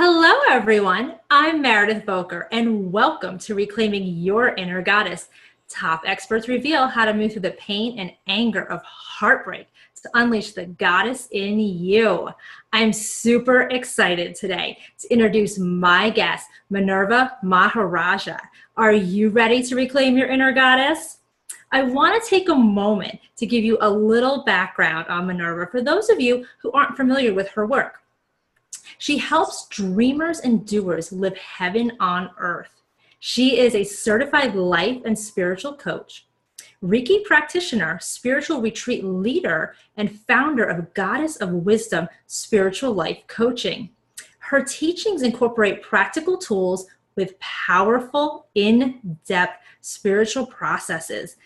Hello, everyone. I'm Meredith Boker, and welcome to Reclaiming Your Inner Goddess. Top experts reveal how to move through the pain and anger of heartbreak to unleash the goddess in you. I'm super excited today to introduce my guest, Minerva Maharajh. Are you ready to reclaim your inner goddess? I want to take a moment to give you a little background on Minerva for those of you who aren't familiar with her work. She helps dreamers and doers live heaven on earth. She is a certified life and spiritual coach, Reiki practitioner, spiritual retreat leader, and founder of Goddess of Wisdom Spiritual Life Coaching. Her teachings incorporate practical tools with powerful, in-depth spiritual processes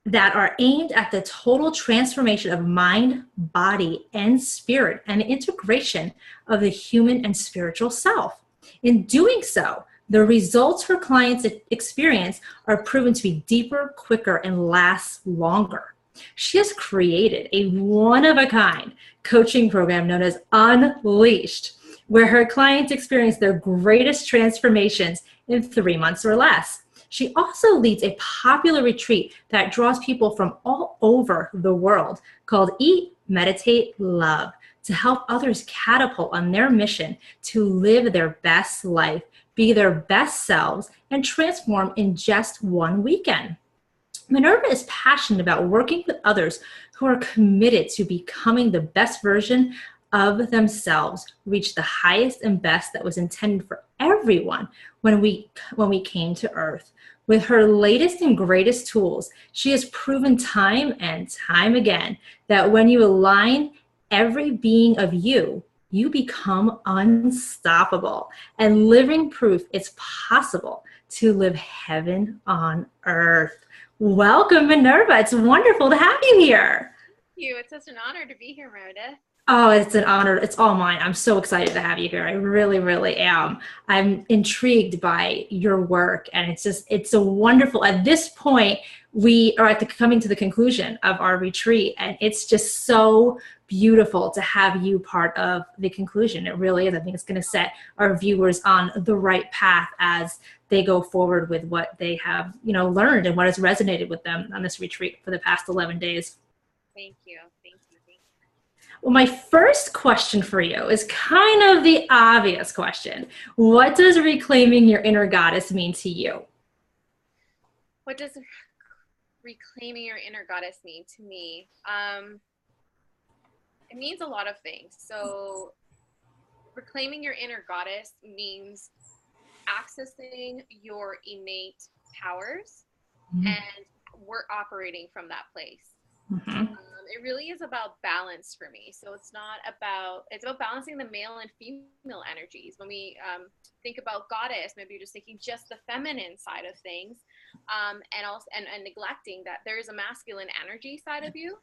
that are aimed at the total transformation of mind, body, and spirit, and the integration of the human and spiritual self. In doing so, the results her clients experience are proven to be deeper, quicker, and last longer. She has created a one-of-a-kind coaching program known as Unleashed, where her clients experience their greatest transformations in 3 months or less. She also leads a popular retreat that draws people from all over the world called Eat, Meditate, Love to help others catapult on their mission to live their best life, be their best selves, and transform in just one weekend. Minerva is passionate about working with others who are committed to becoming the best version of themselves, reach the highest and best that was intended for everyone when we came to earth. With her latest and greatest tools, she has proven time and time again that when you align every being of you, you become unstoppable and living proof it's possible to live heaven on earth. Welcome, Minerva. It's wonderful to have you here. Thank you. It's such an honor to be here, Meredith. Oh, it's an honor. It's all mine. I'm so excited to have you here. I really, really am. I'm intrigued by your work, and it's a wonderful, at this point, we are coming to the conclusion of our retreat, and it's just so beautiful to have you part of the conclusion. It really is. I think it's going to set our viewers on the right path as they go forward with what they have, learned and what has resonated with them on this retreat for the past 11 days. Thank you. Thank you. Well, my first question for you is kind of the obvious question. What does reclaiming your inner goddess mean to you? What does reclaiming your inner goddess mean to me? It means a lot of things. So reclaiming your inner goddess means accessing your innate powers, and we're operating from that place. It really is about balance for me. So it's about balancing the male and female energies. When we think about goddess, maybe you're just thinking just the feminine side of things, and also and neglecting that there is a masculine energy side of you.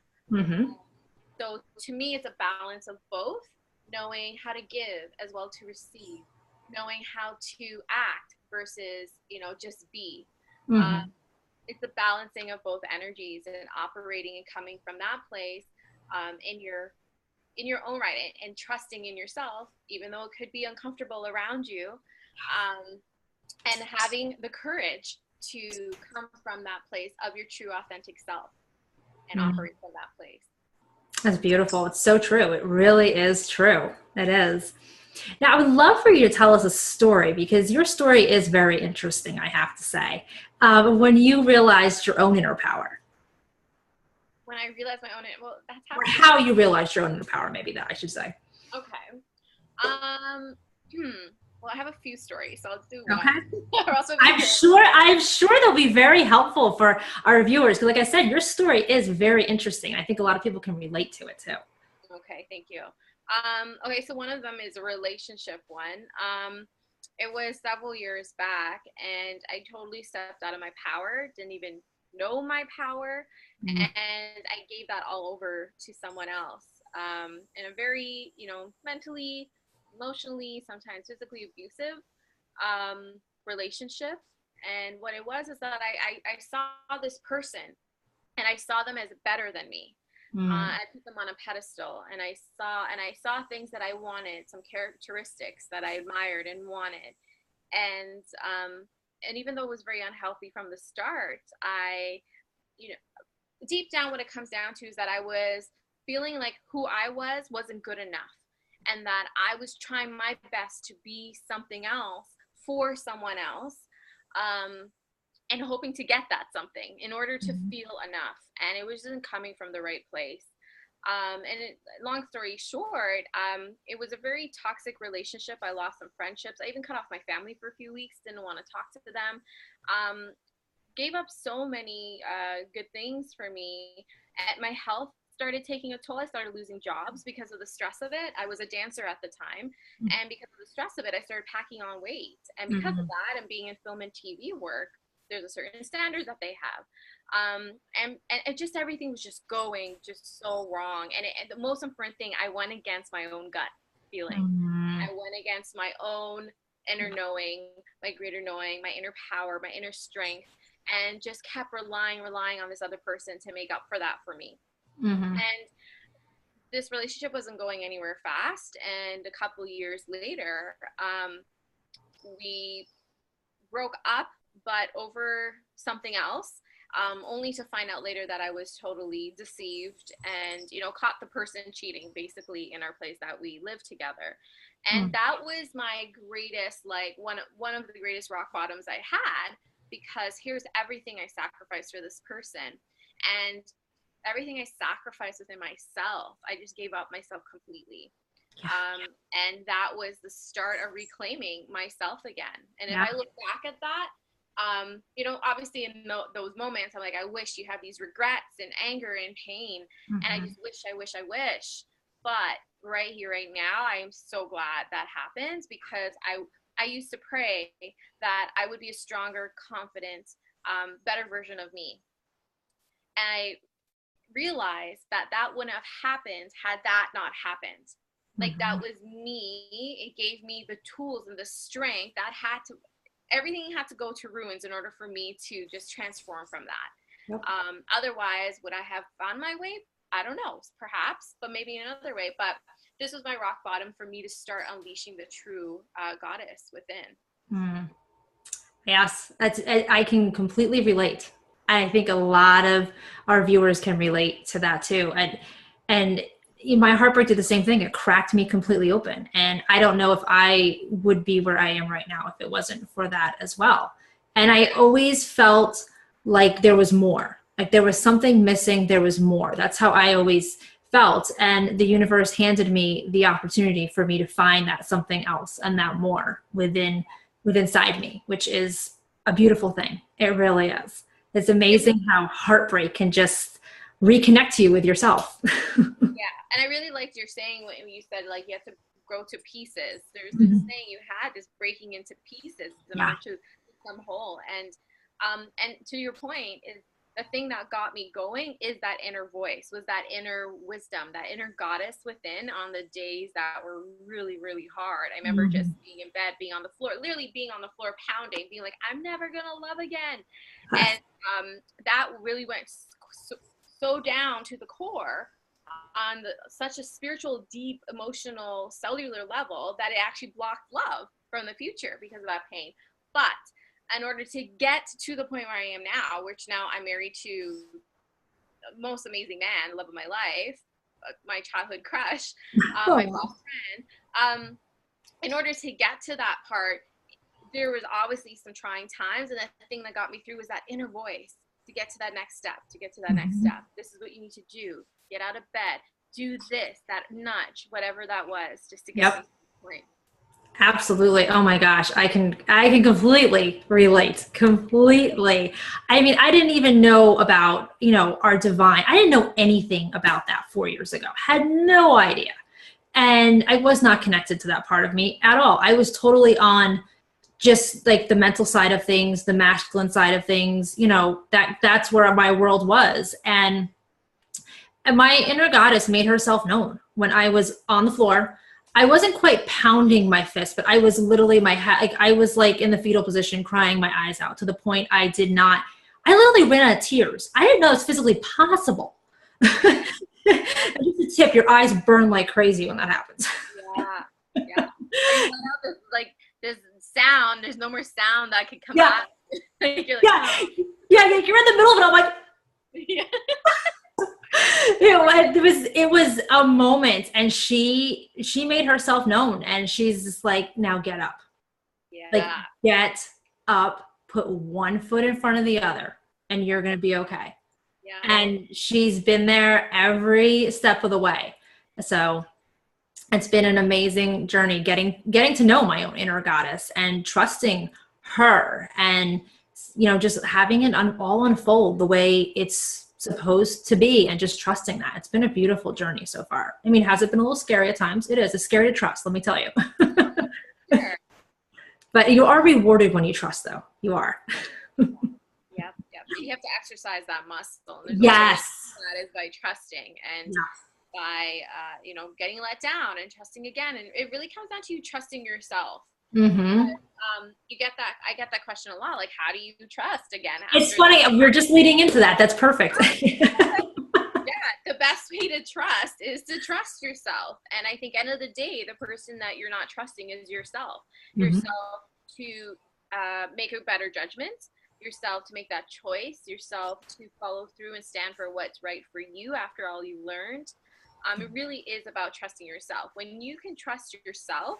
So to me, it's a balance of both, knowing how to give as well to receive, knowing how to act versus just be. It's the balancing of both energies and operating and coming from that place in your own right, and trusting in yourself, even though it could be uncomfortable around you, and having the courage to come from that place of your true authentic self and operate from that place. That's beautiful. It's so true. It really is true. It is. Now, I would love for you to tell us a story, because your story is very interesting, I have to say. When you realized your own inner power. When I realized my own, well, that's or how you realized your own inner power, maybe that I should say. Okay. Well, I have a few stories, so let's do one. Okay. I'm sure they'll be very helpful for our viewers, because like I said, your story is very interesting. I think a lot of people can relate to it too. Okay, thank you. Okay, so one of them is a relationship one. It was several years back, and I totally stepped out of my power, didn't even know my power, and I gave that all over to someone else, in a very, mentally, emotionally, sometimes physically abusive relationship. And what it was is that I saw this person, and I saw them as better than me. Mm. I put them on a pedestal, and I saw things that I wanted, some characteristics that I admired and wanted. And even though it was very unhealthy from the start, you know, deep down, what it comes down to is that I was feeling like who I wasn't good enough, and that I was trying my best to be something else for someone else, and hoping to get that something in order to feel enough. And it wasn't coming from the right place. Long story short, it was a very toxic relationship. I lost some friendships. I even cut off my family for a few weeks, didn't want to talk to them. Gave up so many good things for me. And my health started taking a toll. I started losing jobs because of the stress of it. I was a dancer at the time. And because of the stress of it, I started packing on weight. And because of that, and being in film and TV work, there's a certain standard that they have. And it just, everything was just going just so wrong. And the most important thing, I went against my own gut feeling. I went against my own inner knowing, my greater knowing, my inner power, my inner strength, and just kept relying on this other person to make up for that for me. And this relationship wasn't going anywhere fast. And a couple years later, we broke up, but over something else, only to find out later that I was totally deceived and, caught the person cheating basically in our place that we lived together. And that was my greatest, one of the greatest rock bottoms I had, because here's everything I sacrificed for this person. And everything I sacrificed within myself, I just gave up myself completely. And that was the start of reclaiming myself again. And if I look back at that, obviously in those moments, I'm like, I wish you have these regrets and anger and pain. And I just wish. But right here, right now, I am so glad that happened, because I used to pray that I would be a stronger, confident, better version of me. And I realized that wouldn't have happened had that not happened. Like, that was me. It gave me the tools and the strength that everything had to go to ruins in order for me to just transform from that. Otherwise, would I have found my way? I don't know, perhaps, but maybe another way. But this was my rock bottom for me to start unleashing the true goddess within. Yes, I can completely relate. I think a lot of our viewers can relate to that too. And my heartbreak did the same thing. It cracked me completely open. And I don't know if I would be where I am right now if it wasn't for that as well. And I always felt like there was more. Like there was something missing. There was more. That's how I always felt. And the universe handed me the opportunity for me to find that something else and that more within inside me, which is a beautiful thing. It really is. It's amazing how heartbreak can just reconnect you with yourself. Yeah. And I really liked your saying when you said, like, you have to grow to pieces. There's this saying you had, this breaking into pieces in order to become whole. And to your point, is the thing that got me going is that inner voice, was that inner wisdom, that inner goddess within on the days that were really, really hard. I remember just being in bed, being on the floor, literally being on the floor, pounding, being like, I'm never going to love again. And that really went so down to the core on such a spiritual, deep, emotional, cellular level that it actually blocked love from the future because of that pain. But in order to get to the point where I am now, which now I'm married to the most amazing man, the love of my life, my childhood crush, my best friend, in order to get to that part, there was obviously some trying times. And the thing that got me through was that inner voice to get to that next step, next step. This is what you need to do. Get out of bed, do this, that nudge, whatever that was, just to get to the point. Absolutely. Oh my gosh. I can completely relate. Completely. I mean, I didn't even know about, our divine. I didn't know anything about that 4 years ago. Had no idea. And I was not connected to that part of me at all. I was totally on just like the mental side of things, the masculine side of things, that's where my world was. And my inner goddess made herself known when I was on the floor. I wasn't quite pounding my fist, but I was literally I was like in the fetal position, crying my eyes out to the point I literally ran out of tears. I didn't know it's physically possible. Just a tip, your eyes burn like crazy when that happens. Yeah. Yeah. Or you let out this sound, there's no more sound that could come Yeah. out. Like, you're like, Yeah. oh. Yeah. You're in the middle of it. I'm like, Yeah. it was a moment, and she made herself known, and she's just like, now get up. Like, Yeah. get up, put one foot in front of the other, and you're going to be okay. Yeah. And she's been there every step of the way. So it's been an amazing journey getting to know my own inner goddess and trusting her, and just having it all unfold the way it's supposed to be, and just trusting that. It's been a beautiful journey so far. I mean, has it been a little scary at times? It is. It's scary to trust, let me tell you. Sure. But you are rewarded when you trust, though. You are. Yep. You have to exercise that muscle. And Yes. That is by trusting and Yeah. by getting let down and trusting again. And it really comes down to you trusting yourself. Mm-hmm. You get that. I get that question a lot. Like, how do you trust again? It's funny. We're just leading into that. That's perfect. Yeah, the best way to trust is to trust yourself. And I think end of the day, the person that you're not trusting is yourself. Mm-hmm. Yourself to make a better judgment, yourself to make that choice, yourself to follow through and stand for what's right for you after all you learned. It really is about trusting yourself. When you can trust yourself,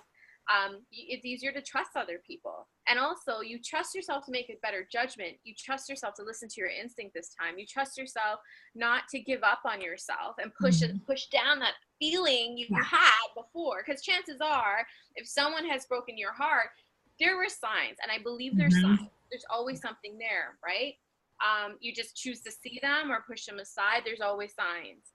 it's easier to trust other people. And also, you trust yourself to make a better judgment. You trust yourself to listen to your instinct this time. You trust yourself not to give up on yourself and push down that feeling you had before. Because chances are, if someone has broken your heart, there were signs, and I believe there's signs. There's always something there, right? You just choose to see them or push them aside. There's always signs.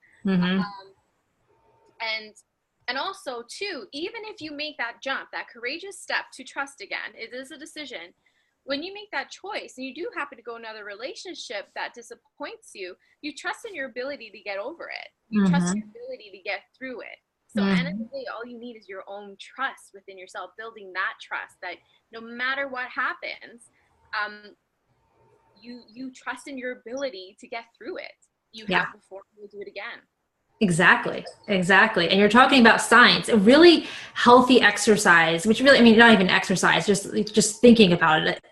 And also, too, even if you make that jump, that courageous step to trust again, it is a decision. When you make that choice and you do happen to go another relationship that disappoints you, you trust in your ability to get over it. You trust your ability to get through it. So at the end of the day, all you need is your own trust within yourself, building that trust that no matter what happens, you trust in your ability to get through it. You have before, you will do it again. Exactly. And you're talking about science, a really healthy exercise, which really, I mean, not even exercise, just thinking about it.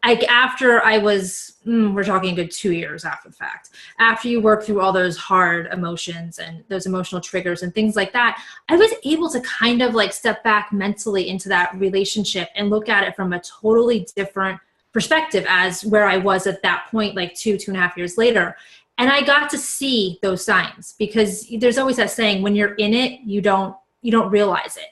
Like after I was, we're talking a good 2 years after the fact, after you work through all those hard emotions and those emotional triggers and things like that, I was able to kind of like step back mentally into that relationship and look at it from a totally different perspective as where I was at that point, like 2.5 years later. And I got to see those signs, because there's always that saying, when you're in it, you don't realize it.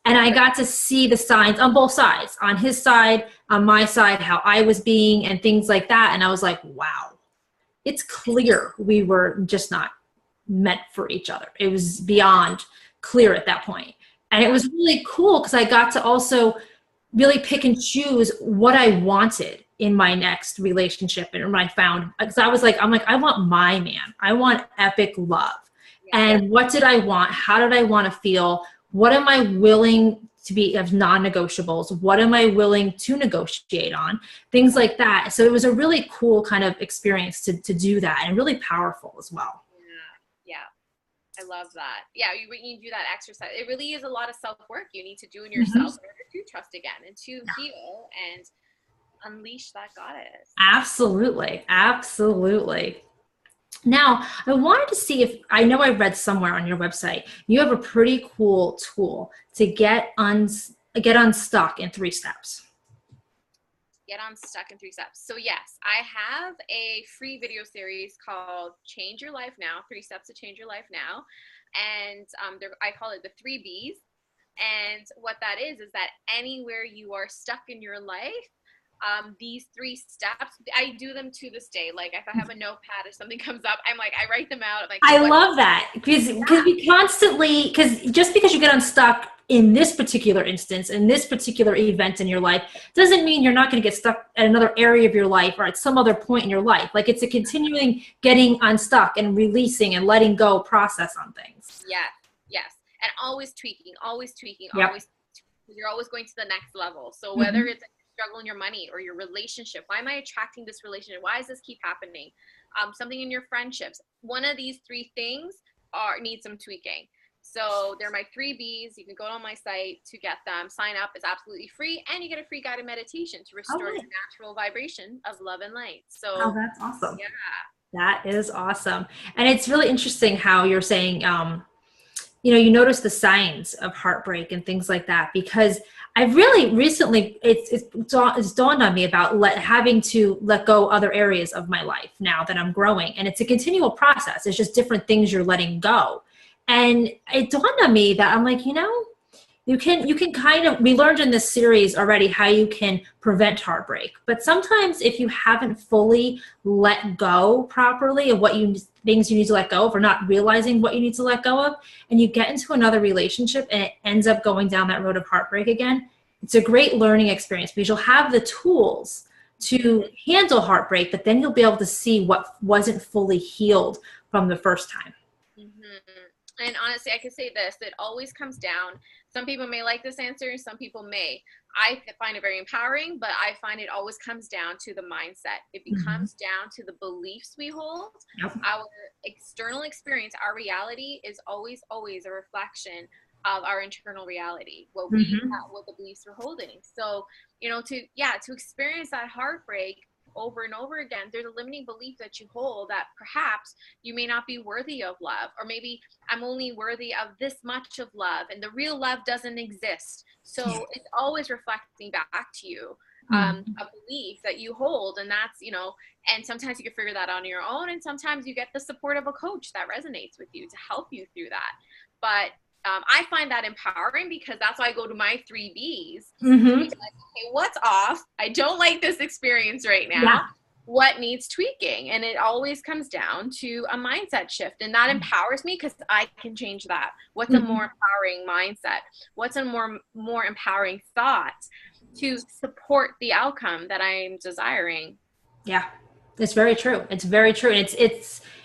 And I got to see the signs on both sides, on his side, on my side, how I was being and things like that. And I was like, wow, it's clear we were just not meant for each other. It was beyond clear at that point. And it was really cool because I got to also really pick and choose what I wanted in my next relationship, and when I found, because I was like, I want my man. I want epic love. And what did I want? How did I want to feel? What am I willing to be of non-negotiables? What am I willing to negotiate on? Things like that. So it was a really cool kind of experience to do that, and really powerful as well. Yeah. I love that. Yeah, you need to do that exercise. It really is a lot of self-work you need to do in yourself in order to trust again and to heal and unleash that goddess. Absolutely. Now, I wanted to see if, I know I read somewhere on your website, you have a pretty cool tool to get unstuck in 3 steps. Get unstuck in 3 steps. So yes, I have a free video series called Change Your Life Now, 3 Steps to Change Your Life Now. And I call it the 3 Bs. And what that is that anywhere you are stuck in your life, these 3 steps, I do them to this day. Like if I have a notepad, if something comes up, I write them out. I'm like, I love that, because we constantly, because just because you get unstuck in this particular instance, in this particular event in your life, doesn't mean you're not going to get stuck at another area of your life or at some other point in your life. Like it's a continuing getting unstuck and releasing and letting go process on things. Yes. And always tweaking. You're always going to the next level. So whether it's struggle in your money or your relationship, why am I attracting this relationship? Why does this keep happening? Something in your friendships. One of these 3 things need some tweaking. So they're my 3Bs. You can go on my site to get them. Sign up. It's absolutely free, and you get a free guided meditation to restore your natural vibration of love and light. So, oh, that's awesome. yeah. That is awesome. And it's really interesting how you're saying, you notice the signs of heartbreak and things like that, because I've really recently, it's dawned on me about having to let go other areas of my life now that I'm growing. And it's a continual process. It's just different things you're letting go. And it dawned on me that I'm like, you can kind of, we learned in this series already how you can prevent heartbreak, but sometimes if you haven't fully let go properly of things you need to let go of, or not realizing what you need to let go of, and you get into another relationship and it ends up going down that road of heartbreak again, it's a great learning experience because you'll have the tools to handle heartbreak, but then you'll be able to see what wasn't fully healed from the first time. And honestly, I can say this, it always comes down. Some people may like this answer, some people may. I find it very empowering, but I find it always comes down to the mindset. It becomes down to the beliefs we hold. Yep. Our external experience, our reality is always a reflection of our internal reality, what the beliefs we're holding. So, to experience that heartbreak over and over again, there's a limiting belief that you hold that perhaps you may not be worthy of love, or maybe I'm only worthy of this much of love and the real love doesn't exist. So it's always reflecting back to you a belief that you hold, and that's, and sometimes you can figure that out on your own, and sometimes you get the support of a coach that resonates with you to help you through that. But I find that empowering because that's why I go to my 3Bs. Like, okay, what's off? I don't like this experience right now. Yeah. What needs tweaking? And it always comes down to a mindset shift. And that empowers me because I can change that. What's a more empowering mindset? What's a more empowering thought to support the outcome that I'm desiring? Yeah, it's very true. It's very true. And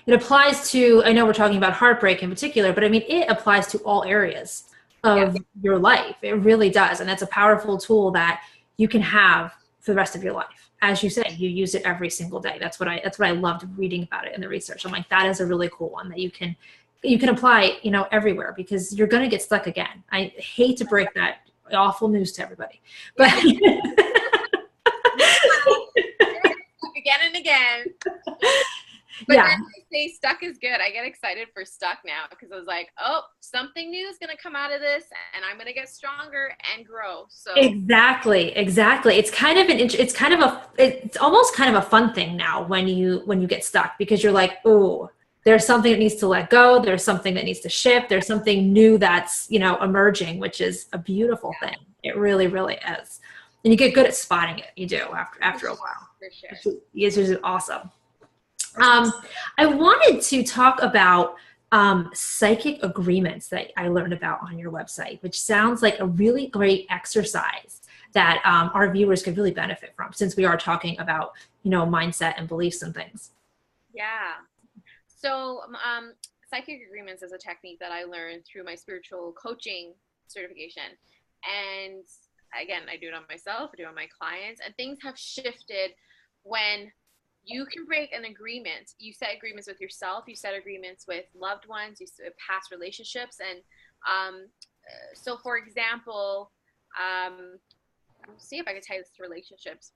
it applies to, I know we're talking about heartbreak in particular, but I mean, it applies to all areas of your life. It really does. And that's a powerful tool that you can have for the rest of your life. As you say, you use it every single day. That's what I loved reading about it in the research. I'm like, that is a really cool one that you can apply, everywhere, because you're going to get stuck again. I hate to break that awful news to everybody, but again and again. But then I say stuck is good. I get excited for stuck now because I was like, oh, something new is going to come out of this and I'm going to get stronger and grow. So Exactly. It's kind of it's almost kind of a fun thing now when you get stuck, because you're like, oh, there's something that needs to let go. There's something that needs to shift. There's something new that's, emerging, which is a beautiful thing. It really, really is. And you get good at spotting it. You do after a while. For sure. It's just awesome. I wanted to talk about psychic agreements that I learned about on your website, which sounds like a really great exercise that our viewers could really benefit from, since we are talking about, mindset and beliefs and things. Yeah. So psychic agreements is a technique that I learned through my spiritual coaching certification. And again, I do it on myself, I do it on my clients, and things have shifted when you can break an agreement. You set agreements with yourself, you set agreements with loved ones, you set past relationships. And so for example, let's see if I can tie this to relationships.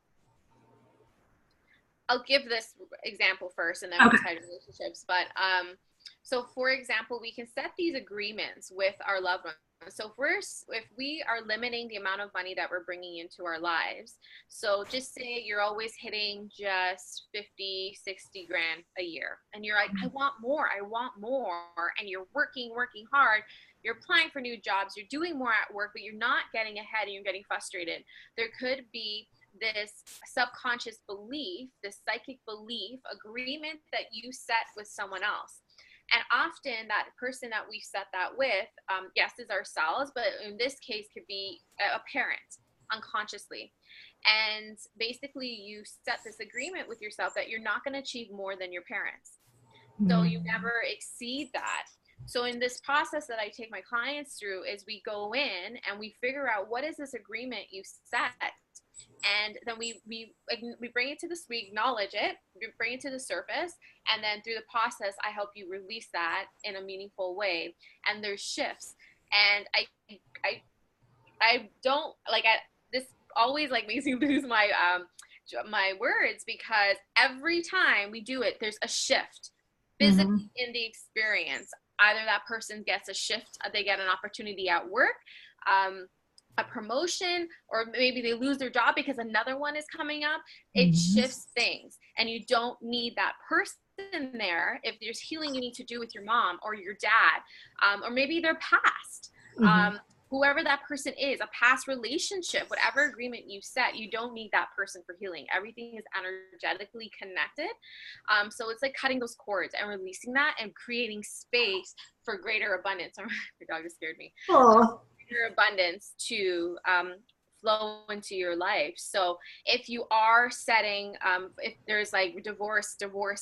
I'll give this example first and then we'll tie to relationships. But so for example, we can set these agreements with our loved ones. So if we are limiting the amount of money that we're bringing into our lives, so just say you're always hitting just 50, 60 grand a year, and you're like, I want more, and you're working hard, you're applying for new jobs, you're doing more at work, but you're not getting ahead and you're getting frustrated. There could be this subconscious belief, this psychic belief, agreement that you set with someone else. And often that person that we set that with, yes, is ourselves, but in this case could be a parent unconsciously. And basically you set this agreement with yourself that you're not going to achieve more than your parents. So you never exceed that. So in this process that I take my clients through is we go in and we figure out, what is this agreement you set? And then we bring it to this, we acknowledge it, we bring it to the surface, and then through the process, I help you release that in a meaningful way. And there's shifts, and I don't like this always like makes me lose my words, because every time we do it, there's a shift physically in the experience. Either that person gets a shift, they get an opportunity at work, a promotion, or maybe they lose their job because another one is coming up. It shifts things, and you don't need that person there. If there's healing you need to do with your mom or your dad, or maybe their past, whoever that person is, a past relationship, whatever agreement you set, you don't need that person for healing. Everything is energetically connected. So it's like cutting those cords and releasing that and creating space for greater abundance. The dog just scared me. Your abundance to flow into your life. So if you are setting, if there's like divorce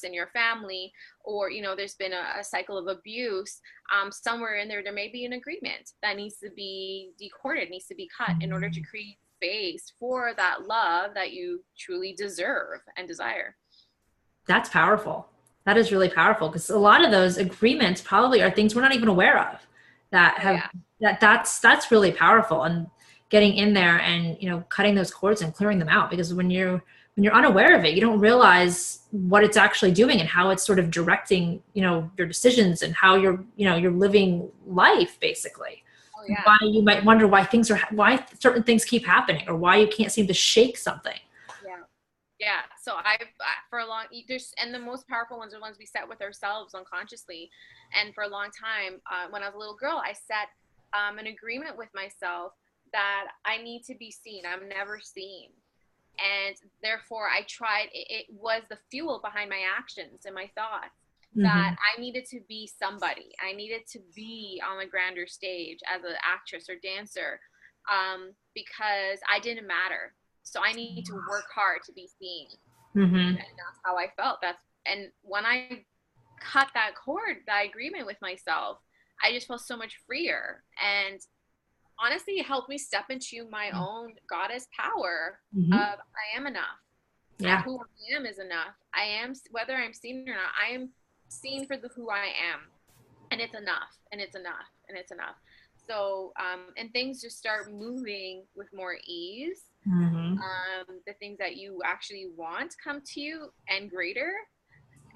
in your family, or there's been a cycle of abuse, somewhere in there may be an agreement that needs to be decorded, needs to be cut, in order to create space for that love that you truly deserve and desire. That's powerful. That is really powerful, because a lot of those agreements probably are things we're not even aware of that have that's really powerful. And getting in there and cutting those cords and clearing them out, because when you're unaware of it, you don't realize what it's actually doing and how it's sort of directing your decisions and how you're living life, basically. Why you might wonder why certain things keep happening, or why you can't seem to shake something. So and the most powerful ones are the ones we set with ourselves unconsciously. And for a long time, when I was a little girl, I set an agreement with myself that I need to be seen. I'm never seen. And therefore I tried, it was the fuel behind my actions and my thoughts, that I needed to be somebody. I needed to be on the grander stage as an actress or dancer, because I didn't matter. So I need to work hard to be seen. And that's how I felt. And when I cut that cord, that agreement with myself, I just felt so much freer. And honestly, it helped me step into my own goddess power of I am enough. And who I am is enough. I am, whether I'm seen or not, I am seen for who I am. And it's enough, and it's enough, and it's enough. So, and things just start moving with more ease. The things that you actually want come to you, and greater.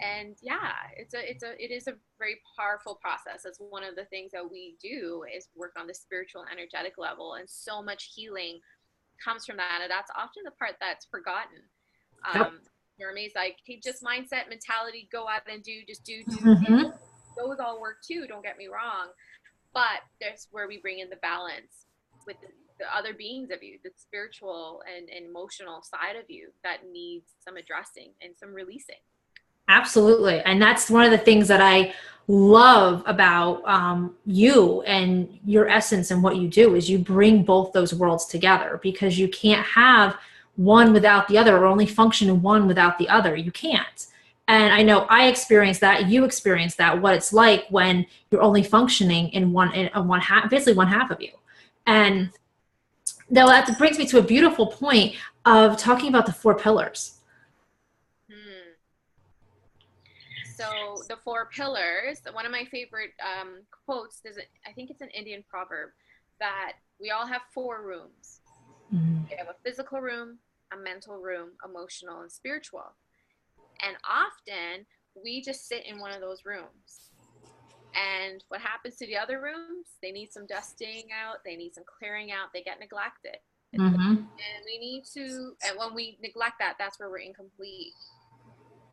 And it is a very powerful process. That's one of the things that we do, is work on the spiritual energetic level, and so much healing comes from that. And that's often the part that's forgotten. Jeremy's like, hey, just mindset, mentality, go out and do. Those all work too, don't get me wrong, but that's where we bring in the balance with the other beings of you, the spiritual and emotional side of you that needs some addressing and some releasing. Absolutely. And that's one of the things that I love about you and your essence, and what you do is you bring both those worlds together, because you can't have one without the other, or only function in one without the other. You can't. And I know I experienced that, you experienced that, what it's like when you're only functioning in one half, basically one half of you. And that brings me to a beautiful point of talking about the 4 pillars. So the 4 pillars, one of my favorite quotes, I think it's an Indian proverb, that we all have 4 rooms. We have a physical room, a mental room, emotional, and spiritual. And often we just sit in one of those rooms. And what happens to the other rooms? They need some dusting out. They need some clearing out. They get neglected. And we need to, and when we neglect that, that's where we're incomplete.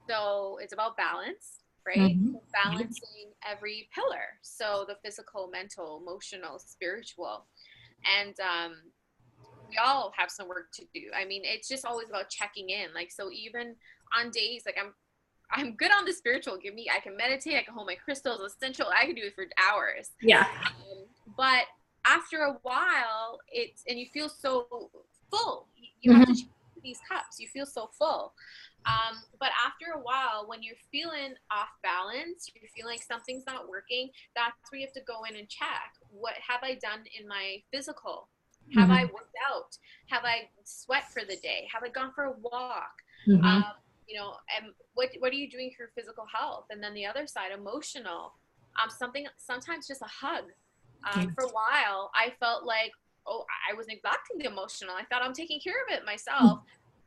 So it's about balance, right? So balancing every pillar. So the physical, mental, emotional, spiritual. And we all have some work to do. I mean, it's just always about checking in. Like, so even on days, like I'm good on the spiritual. I can meditate, I can hold my crystals, essential. I can do it for hours. But after a while, and you feel so full. You have to check these cups. You feel so full. But after a while, when you're feeling off balance, you're feeling like something's not working, that's where you have to go in and check. What have I done in my physical? Have I worked out? Have I sweat for the day? Have I gone for a walk? Mm-hmm. You know, and what are you doing for your physical health? And then the other side, emotional, sometimes just a hug. For a while, I felt like, oh, I was neglecting the emotional. I thought I'm taking care of it myself,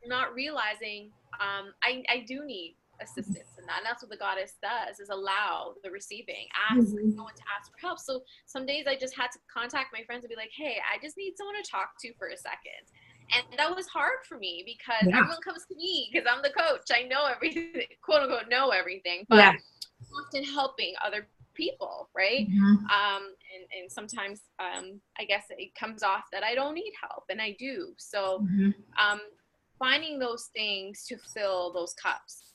not realizing I do need assistance in that. And that's what the goddess does, is allow the receiving, ask no one to ask for help. So some days I just had to contact my friends and be like, hey, I just need someone to talk to for a second. And that was hard for me because everyone comes to me because I'm the coach. I know everything, quote unquote, know everything, but often helping other people, right? And sometimes I guess it comes off that I don't need help, and I do. So finding those things to fill those cups,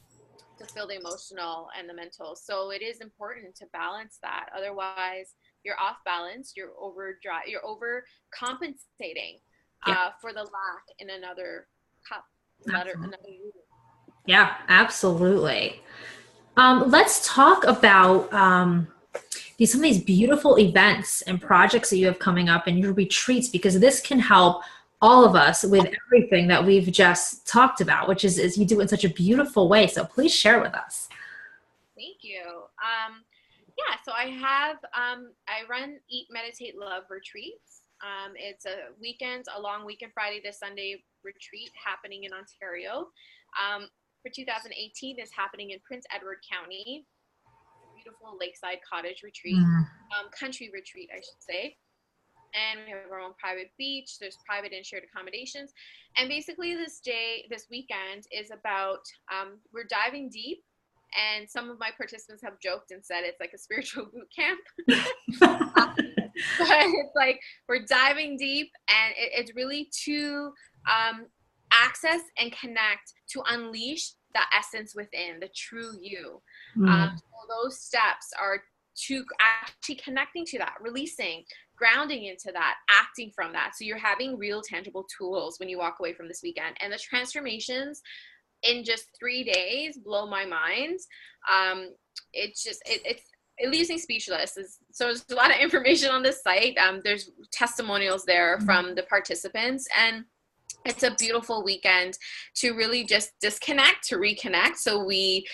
to fill the emotional and the mental. So it is important to balance that. Otherwise, you're off balance, you're overdrive, you're overcompensating for the lack in another cup, another room. Yeah, absolutely. Let's talk about some of these beautiful events and projects that you have coming up and your retreats, because this can help all of us with everything that we've just talked about, which is you do it in such a beautiful way. So please share with us. Thank you. Yeah, so I have, I run Eat, Meditate, Love retreats. It's a long weekend, Friday to Sunday retreat happening in Ontario. For 2018 is happening in Prince Edward County. Beautiful lakeside cottage retreat, country retreat, I should say. And we have our own private beach. There's private and shared accommodations. And basically this weekend is about, we're diving deep. And some of my participants have joked and said it's like a spiritual boot camp. But it's like we're diving deep, and it's really to access and connect, to unleash the essence within, the true you. So those steps are to actually connecting to that, releasing, grounding into that, acting from that. So you're having real tangible tools when you walk away from this weekend. And the transformations in just 3 days blow my mind. It's just, it leaves me speechless. So there's a lot of information on this site. There's testimonials there from the participants, and it's a beautiful weekend to really just disconnect, to reconnect. So we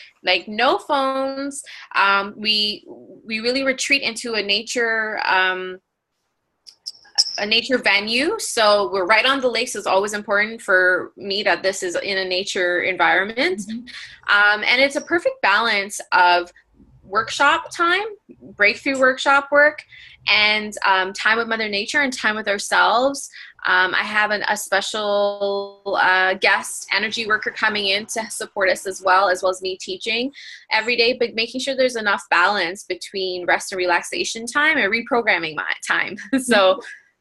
no phones. We really retreat into a nature venue. So we're right on the lake. So it's always important for me that this is in a nature environment. And it's a perfect balance of workshop time, breakthrough workshop work, and time with Mother Nature and time with ourselves. I have a special guest energy worker coming in to support us as well as me teaching every day, but making sure there's enough balance between rest and relaxation time and reprogramming my time. So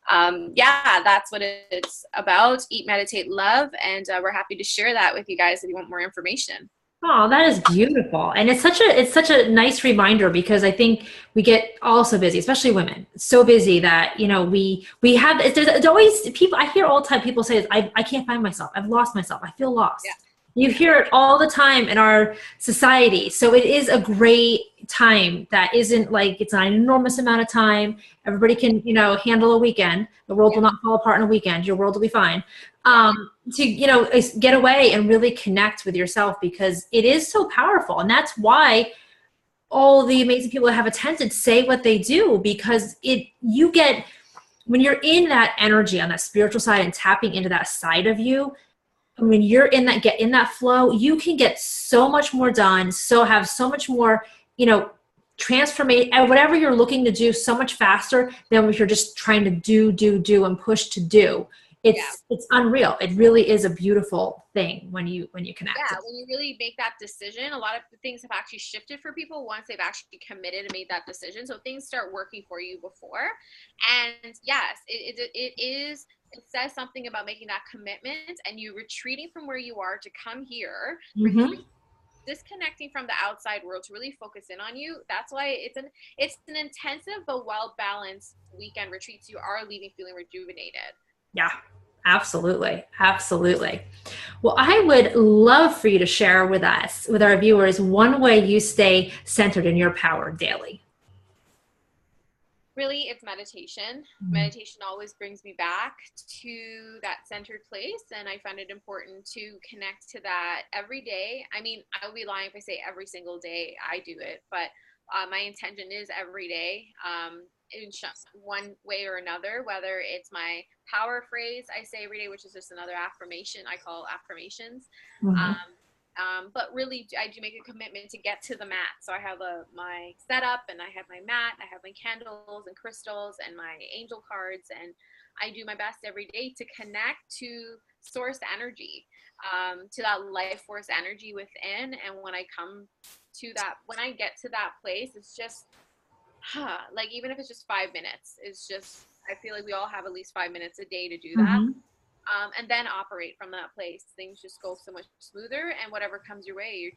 yeah, that's what it's about. Eat, Meditate, Love. And we're happy to share that with you guys if you want more information. Oh, that is beautiful. And it's such a nice reminder, because I think we get all so busy, especially women, so busy that, we have, there's always people, I hear all the time people say, I can't find myself. I've lost myself. I feel lost. Yeah. You hear it all the time in our society. So it is a great time that isn't like, it's not an enormous amount of time. Everybody can, handle a weekend. The world will not fall apart in a weekend. Your world will be fine. To, get away and really connect with yourself, because it is so powerful. And that's why all the amazing people that have attended say what they do, because when you're in that energy on that spiritual side and tapping into that side of you, when you're in that flow, you can get so much more done, have so much more, transformation, and whatever you're looking to do so much faster than if you're just trying to do and push to do. It's unreal. It really is a beautiful thing when you connect. Yeah, when you really make that decision, a lot of things have actually shifted for people once they've actually committed and made that decision. So things start working for you before. And yes, it says something about making that commitment and you retreating from where you are to come here, disconnecting from the outside world to really focus in on you. That's why it's an intensive but well-balanced weekend retreat. So you are leaving feeling rejuvenated. Yeah, absolutely. Absolutely. Well, I would love for you to share with us, with our viewers, one way you stay centered in your power daily. Really, it's meditation. Mm-hmm. Meditation always brings me back to that centered place, and I find it important to connect to that every day. I mean, I would be lying if I say every single day I do it, but my intention is every day, in one way or another, whether it's my power phrase I say every day, which is just another affirmation I call affirmations. Um, but really, I do make a commitment to get to the mat. So I have my setup, and I have my mat, I have my candles and crystals and my angel cards, and I do my best every day to connect to source energy, to that life force energy within. And when I get to that place, it's just, like, even if it's just 5 minutes, it's just, I feel like we all have at least 5 minutes a day to do that, Mm-hmm. and then operate from that place. Things just go so much smoother, and whatever comes your way, you're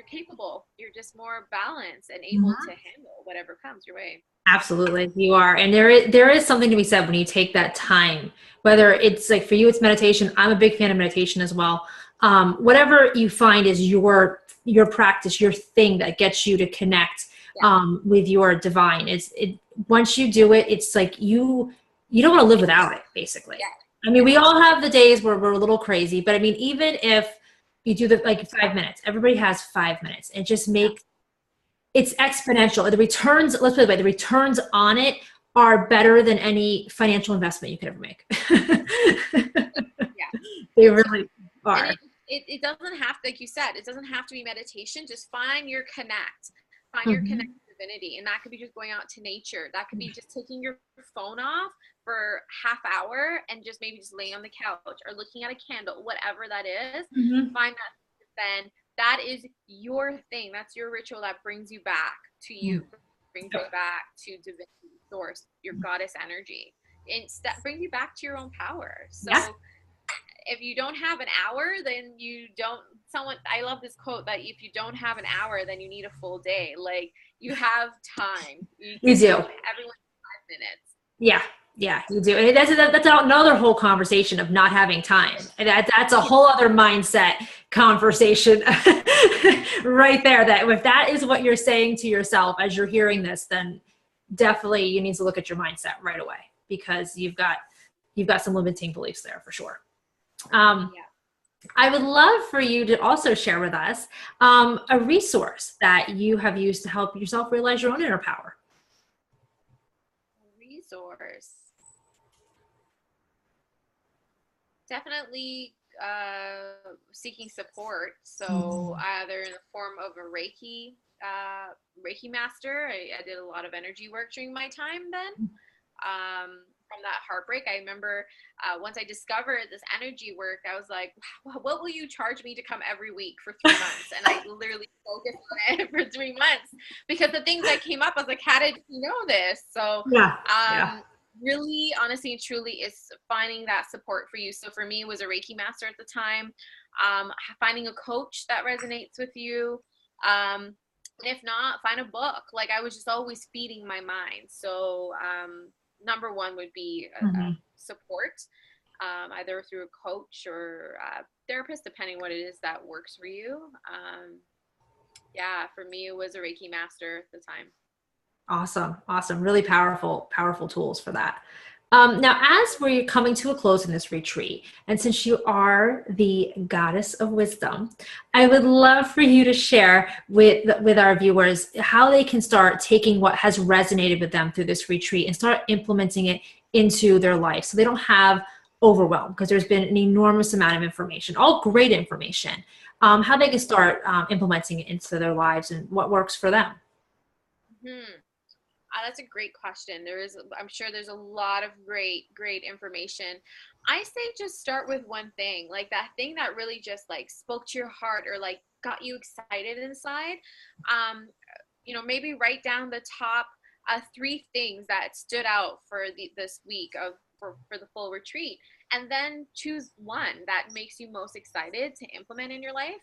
capable. You're just more balanced and able to handle whatever comes your way. Absolutely, you are. And there is something to be said when you take that time, whether it's like for you, it's meditation. I'm a big fan of meditation as well. Whatever you find is your practice, your thing that gets you to connect Yeah, with your divine. Once you do it, it's like you don't want to live without it, basically. yeah, I mean, yeah, we all have the days where we're a little crazy, but I mean, even if you do the like 5 minutes, everybody has 5 minutes. It just yeah, makes it's exponential. The returns, let's put it this way, the returns on it are better than any financial investment you could ever make. yeah. They It's really and are. it doesn't have to, like you said, it doesn't have to be meditation. Just find your connect Mhm. divinity, and that could be just going out to nature. That could be just taking your phone off for half hour and just maybe just laying on the couch or looking at a candle, whatever that is. Mhm. Find that, then that is your thing. That's your ritual that brings you back to you, brings you back to divinity, source, your goddess energy. And that brings you back to your own power. Yeah. So if you don't have an hour, then you don't. Someone, I love this quote that if you don't have an hour, then you need a full day. Like, you have time. You You give do. everyone 5 minutes. Yeah. Yeah, you do. And that's another whole conversation of not having time. And that's a Yeah, whole other mindset conversation right there. That if that is what you're saying to yourself as you're hearing this, then definitely you need to look at your mindset right away because you've got some limiting beliefs there for sure. Um, yeah. I would love for you to also share with us a resource that you have used to help yourself realize your own inner power. Resource. Definitely seeking support. So Mhm. either in the form of a Reiki master. I did a lot of energy work during my time then. From that heartbreak, I remember once I discovered this energy work, I was like, wow, what will you charge me to come every week for 3 months? And I literally focused on it for 3 months because the things that came up, I was like, how did you know this? So Yeah, yeah. um, really, honestly and truly, is finding that support for you. So for me, it was a Reiki master at the time, finding a coach that resonates with you. And if not, find a book. Like, I was just always feeding my mind. So number one would be a Mhm. support, either through a coach or a therapist, depending what it is that works for you. Yeah, for me, it was a Reiki master at the time. Awesome, awesome. Really powerful, powerful tools for that. Now, as we're coming to a close in this retreat, and since you are the goddess of wisdom, I would love for you to share with our viewers how they can start taking what has resonated with them through this retreat and start implementing it into their life, so they don't have overwhelm because there's been an enormous amount of information, all great information. How they can start implementing it into their lives and what works for them. Hmm. That's a great question. I'm sure there's a lot of great information. I say just start with one thing, like that thing that really just like spoke to your heart or like got you excited inside. Um, maybe write down the top three things that stood out for this week for the full retreat, and then choose one that makes you most excited to implement in your life.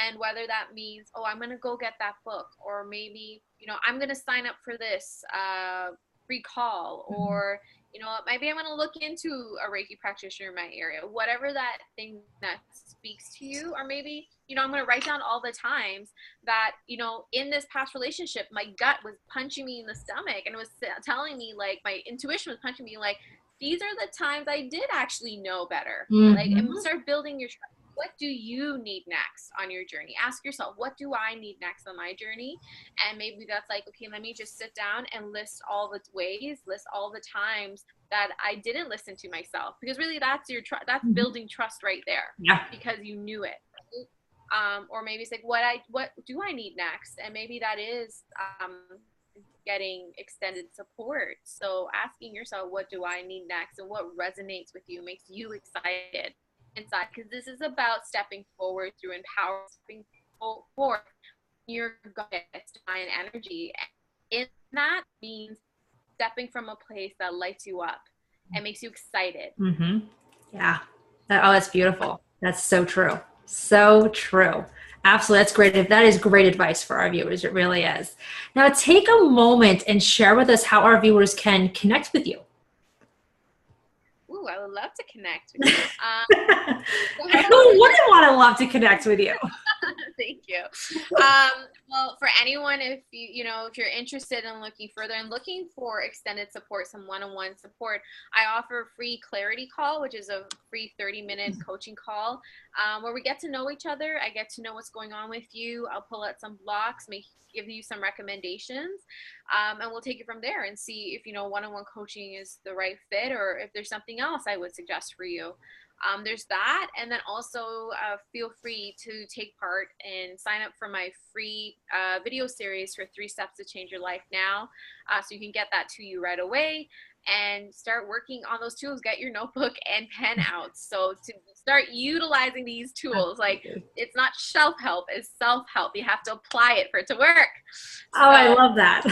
And whether that means, oh, I'm going to go get that book, or maybe, I'm going to sign up for this free call, or, you know what, maybe I'm going to look into a Reiki practitioner in my area, whatever that thing that speaks to you. Or maybe, you know, I'm going to write down all the times that, you know, in this past relationship, my gut was punching me in the stomach, and it was telling me, like, my intuition was punching me, like, these are the times I did actually know better. Like, and start building your trust. What do you need next on your journey? Ask yourself, what do I need next on my journey? And maybe that's like, okay, let me just sit down and list all the ways, list all the times that I didn't listen to myself, because really that's your that's building trust right there. Yeah. Because you knew it. Or maybe it's like, what do I need next? And maybe that is getting extended support. So asking yourself, what do I need next, and what resonates with you, makes you excited inside, because this is about stepping forward through empower, stepping forward your goddess divine energy. And in that means stepping from a place that lights you up and makes you excited. Yeah. Oh, that's beautiful. That's so true. So true. Absolutely. That's great. That is great advice for our viewers. It really is. Now take a moment and share with us how our viewers can connect with you. Ooh, I would love to connect with you. Who wouldn't want to love to connect with you? Thank you. Well, for anyone, if if you're interested in looking further and looking for extended support, some one-on-one support, I offer a free clarity call, which is a free 30-minute coaching call, where we get to know each other. I get to know what's going on with you. I'll pull out some blocks, give you some recommendations, and we'll take it from there and see if one-on-one coaching is the right fit, or if there's something else I would suggest for you. There's that. And then also feel free to take part and sign up for my free video series for 3 Steps to Change Your Life Now. So you can get that to you right away and start working on those tools. Get your notebook and pen out. So to start utilizing these tools, like, it's not shelf-help, it's self-help. You have to apply it for it to work. Oh, I love that.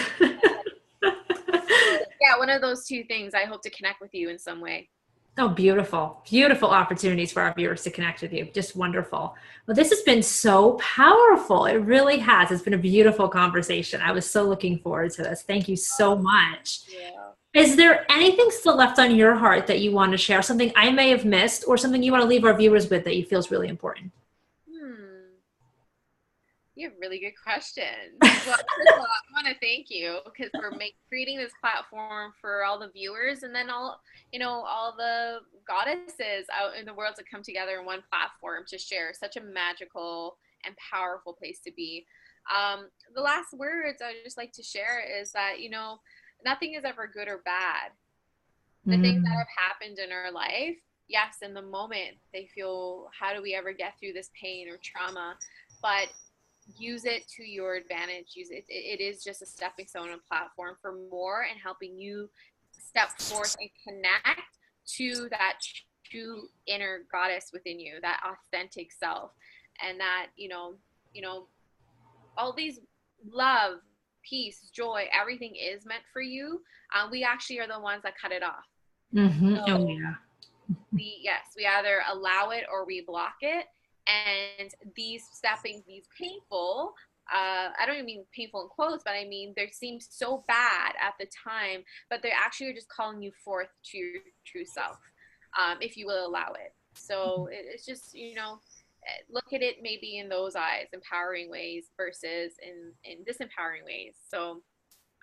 Yeah, one of those 2 things. I hope to connect with you in some way. Oh, beautiful, beautiful opportunities for our viewers to connect with you. Just wonderful. Well, this has been so powerful. It really has. It's been a beautiful conversation. I was so looking forward to this. Thank you so much. Yeah. Is there anything still left on your heart that you want to share? Something I may have missed, or something you want to leave our viewers with that you feel is really important? You have really good questions. Well, first of all, I want to thank you for creating this platform for all the viewers, and then all the goddesses out in the world to come together in one platform to share. Such a magical and powerful place to be. The last words I would just like to share is that, nothing is ever good or bad. The things that have happened in our life, yes, in the moment they feel, how do we ever get through this pain or trauma? But use it to your advantage. Use it. It is just a stepping stone and platform for more, and helping you step forth and connect to that true inner goddess within you, that authentic self, and that all these love, peace, joy, everything is meant for you. We actually are the ones that cut it off. So we either allow it or we block it. And these painful, I don't even mean painful in quotes, but I mean, they seem so bad at the time, but they actually are just calling you forth to your true self, if you will allow it. So it's just, look at it maybe in those eyes, empowering ways versus in disempowering ways. So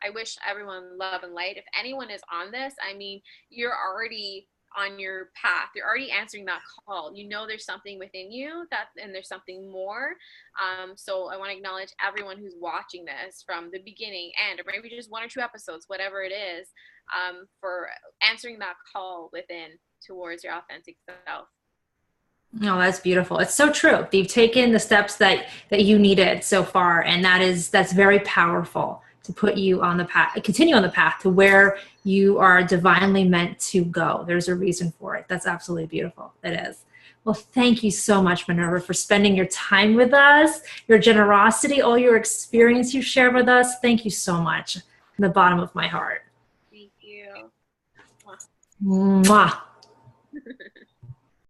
I wish everyone love and light. If anyone is on this, I mean, you're already on your path. You're already answering that call. There's something within you and there's something more. So I want to acknowledge everyone who's watching this from the beginning or maybe just 1 or 2 episodes, whatever it is, for answering that call within towards your authentic self. Oh, that's beautiful. It's so true. You've taken the steps that you needed so far, and that's very powerful to put you on the path, continue on the path to where you are divinely meant to go. There's a reason for it. That's absolutely beautiful. It is. Well, thank you so much, Minerva, for spending your time with us, your generosity, all your experience you shared with us. Thank you so much from the bottom of my heart. Thank you. Mwah.